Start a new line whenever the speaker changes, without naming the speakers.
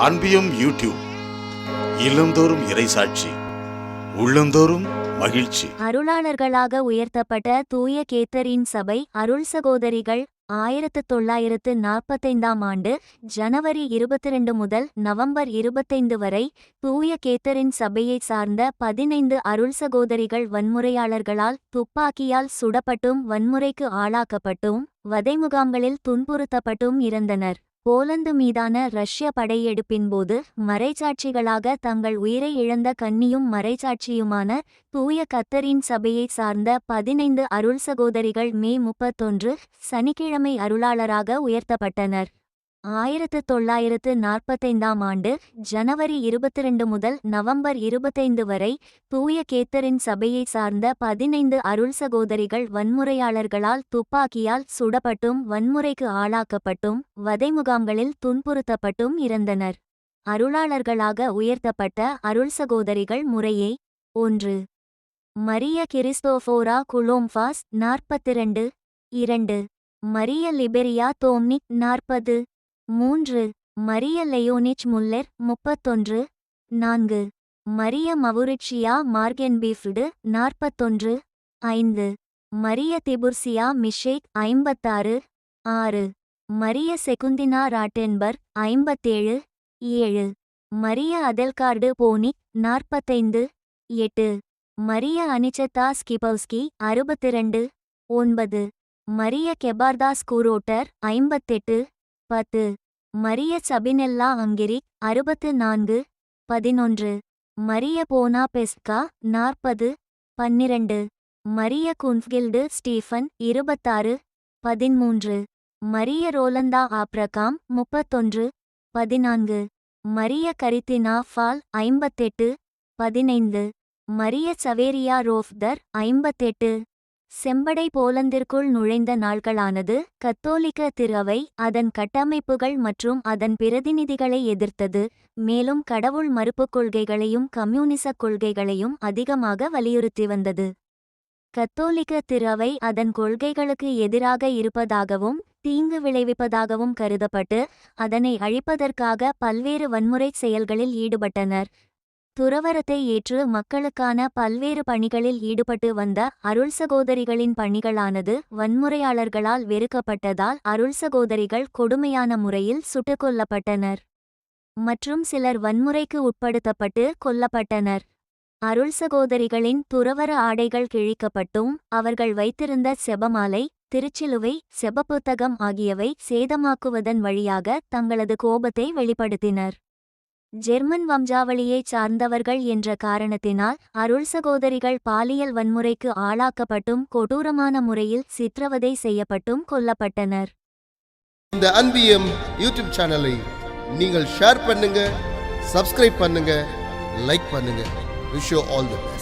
அன்பியும் YouTube இல்லந்தோறும் இறைசாட்சி உள்ளந்தோறும் மகிழ்ச்சி.
அருளாளர்களாக உயர்த்தப்பட்ட தூய கேத்தரின் சபை அருள் சகோதரிகள் 1945 ஆண்டு ஜனவரி 22 முதல் நவம்பர் 25 வரை தூய கேத்தரின் சபையை சார்ந்த 15 அருள் சகோதரிகள் வன்முறையாளர்களால் துப்பாக்கியால் சுடப்பட்டும் வன்முறைக்கு ஆளாக்கப்பட்டும் வதை முகாம்களில் துன்புறுத்தப்பட்டும் இறந்தனர். போலந்து மீதான ரஷ்ய படையெடுப்பின் போது மறைசாட்சிகளாக தங்கள் உயிரை இழந்த கன்னியும் மறைசாட்சியுமான தூய கத்தரின் சபையை சார்ந்த 15 அருள் சகோதரிகள் மே 31 சனிக்கிழமை அருளாளராக உயர்த்தப்பட்டனர். 1945 ஆண்டு ஜனவரி 22 முதல் நவம்பர் 25 வரை தூய கேத்தரின் சபையை சார்ந்த 15 அருள் சகோதரிகள் வன்முறையாளர்களால் துப்பாக்கியால் சுடப்பட்டும் வன்முறைக்கு ஆளாக்கப்பட்டும் வதை முகாம்களில் துன்புறுத்தப்பட்டும் இறந்தனர். அருளாளர்களாக உயர்த்தப்பட்ட அருள் சகோதரிகள் முறையே: 1. மரிய கிறிஸ்தோஃபோரா குலோம்பாஸ் 42. 2. மரிய லிபெரியா தோம்னிக் 40. 3. மரிய லெயோனிச் முல்லெர் 31. 4. மரிய மவுரிட்சியா மார்கென்பீஃப்டு 41. 5. மரிய திபுர்சியா மிஷேக் 56. 6. மரிய செகுந்தினா ராட்டென்பர்க் 57. 7. மரிய அதெல்கார்டு போனிக் 45. 8. மரிய அனிச்சத்தா ஸ்கிபவ்ஸ்கி 62. 9. மரிய கெபார்தா ஸ்கூரோட்டர் 58. 10. மரிய சபினெல்லா அங்கிரிக் 64. 11. மரிய போனா பெஸ்கா 40. 12. Maria குன்ஃகில்டு Stephen 26. 13. Maria ரோலந்தா Abraham 31. 14. Maria கரித்தினா fall 58. 15. Maria சவேரியா ரோஃப்தர் 58. செம்படை போலந்திற்குள் நுழைந்த நாள்களானது கத்தோலிக்க திருஅவை அதன் கட்டமைப்புகள் மற்றும் அதன் பிரதிநிதிகளை எதிர்த்தது, மேலும் கடவுள் மறுப்புக் கொள்கைகளையும் கம்யூனிச கொள்கைகளையும் அதிகமாக வலியுறுத்தி வந்தது. கத்தோலிக்க திருஅவை அதன் கொள்கைகளுக்கு எதிராக இருப்பதாகவும் தீங்கு விளைவிப்பதாகவும் கருதப்பட்டு அதனை அழிப்பதற்காக பல்வேறு வன்முறை செயல்களில் ஈடுபட்டனர். துறவரத்தை ஏற்று மக்களுக்கான பல்வேறு பணிகளில் ஈடுபட்டு வந்த அருள் சகோதரிகளின் பணிகளானது வன்முறையாளர்களால் வெறுக்கப்பட்டதால் அருள் சகோதரிகள் கொடுமையான முறையில் சுட்டுக்கொல்லப்பட்டனர் மற்றும் சிலர் வன்முறைக்கு உட்படுத்தப்பட்டு கொல்லப்பட்டனர். அருள் சகோதரிகளின் துறவர ஆடைகள் கிழிக்கப்பட்டும் அவர்கள் வைத்திருந்த செபமாலை, திருச்சிலுவை, செபப்புத்தகம் ஆகியவை சேதமாக்குவதன் வழியாக தங்களது கோபத்தை வெளிப்படுத்தினர். ஜெர்மன் வம்சாவளியைச் சார்ந்தவர்கள் என்ற காரணத்தினால் அருள் சகோதரிகள் பாலியல் வன்முறைக்கு ஆளாக்கப்பட்டும் கொடூரமான முறையில் சித்திரவதை செய்யப்பட்டும் கொல்லப்பட்டனர்.
இந்த அன்பியம் யூடியூப் சேனலை நீங்கள் ஷேர் பண்ணுங்க, சப்ஸ்கிரைப் பண்ணுங்க, லைக் பண்ணுங்க. Wish you all the best.